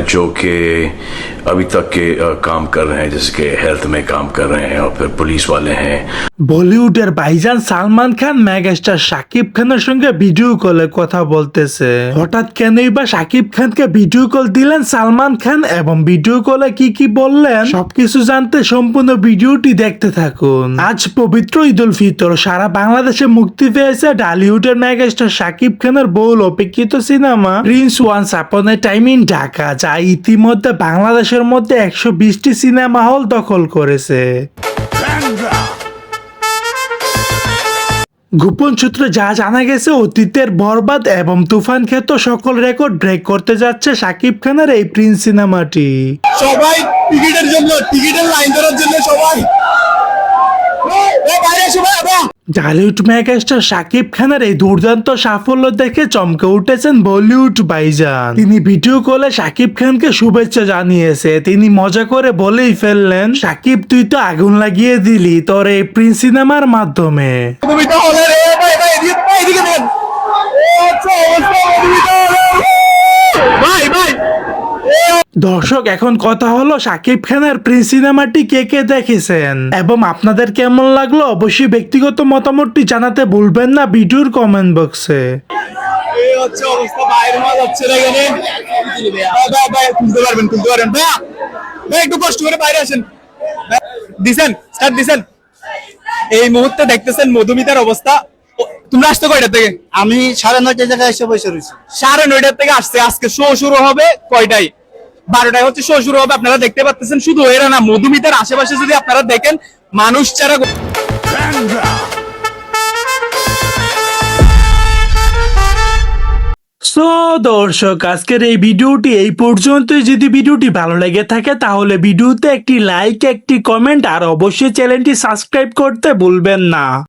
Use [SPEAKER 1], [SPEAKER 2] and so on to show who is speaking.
[SPEAKER 1] जो कि अभी तक के काम कर रहे हैं, जैसे कि हेल्थ में काम कर रहे हैं और फिर पुलिस वाले हैं।
[SPEAKER 2] বলিউডের ভাইজান সালমান খান মেগাস্টার শাকিব খানের সঙ্গে ভিডিও কলে কথা বলতেছে। হঠাৎ কেনই বা শাকিব খানকে ভিডিও কল দিলেন সালমান খান এবং ভিডিও কলে কি কি বললেন সবকিছু জানতে সম্পূর্ণ ভিডিওটি দেখতে থাকুন। আজ পবিত্র ঈদ উল ফিতর, সারা বাংলাদেশে মুক্তি পেয়েছে ঢালিউডের মেগাস্টার শাকিব খানের বহুল অপেক্ষিত cinema Prince once upon A time in Dhaka, যা ইতিমধ্যে বাংলাদেশের মধ্যে 120টি সিনেমা হল দখল করেছে। গোপন সূত্রে যা জানা গেছে, অতীতের বরবাদ এবং তুফান খ্যাত সকল রেকর্ড ব্রেক করতে যাচ্ছে শাকিব খানের এই প্রিন্স সিনেমাটি।
[SPEAKER 3] সবাই টিকিটের জন্য, টিকিটের লাইন ধরার জন্য সবাই
[SPEAKER 2] ঢালিউড মেগাস্টার শাকিব খানের এই দুর্দান্ত সাফল্য দেখে চমকে উঠেছেন বলিউড ভাইজান। তিনি ভিডিও কলে শাকিব খানকে শুভেচ্ছা জানিয়েছে। তিনি মজা করে বলেই ফেললেন, শাকিব তুই তো আগুন লাগিয়ে দিলি তোর এই প্রিন্স সিনেমার মাধ্যমে। দর্শক, এখন কথা হলো শাকিব খানের প্রিন্স সিনেমাটি কে কে দেখেছেন এবং আপনাদের কেমন লাগলো অবশ্যই ব্যক্তিগত মতামতটি জানাতে ভুলবেন না ভিডিওর কমেন্ট বক্সে।
[SPEAKER 3] একটু কষ্ট করে বাইরে আসেন। এই মুহূর্তে দেখতেছেন মধুমিতার অবস্থা। তোমরা আসতে কয়টা থেকে?
[SPEAKER 4] আমি 9:30 জায়গায় এসে বসে রয়েছি।
[SPEAKER 3] 9:30 থেকে আসছে। আজকে শো শুরু হবে কয়টায়? 12টায় হচ্ছে শো শুরু হবে। আপনারা দেখতে পাচ্ছেন, শুধু এরা না, মধুমিতার আশেপাশে যদি আপনারা দেখেন মানুষ ছাড়া।
[SPEAKER 2] সো দর্শক, আজকের এই ভিডিওটি এই পর্যন্তই। যদি ভিডিওটি ভালো লেগে থাকে তাহলে ভিডিওতে একটি লাইক, একটি কমেন্ট আর অবশ্যই চ্যানেলটি সাবস্ক্রাইব করতে ভুলবেন না।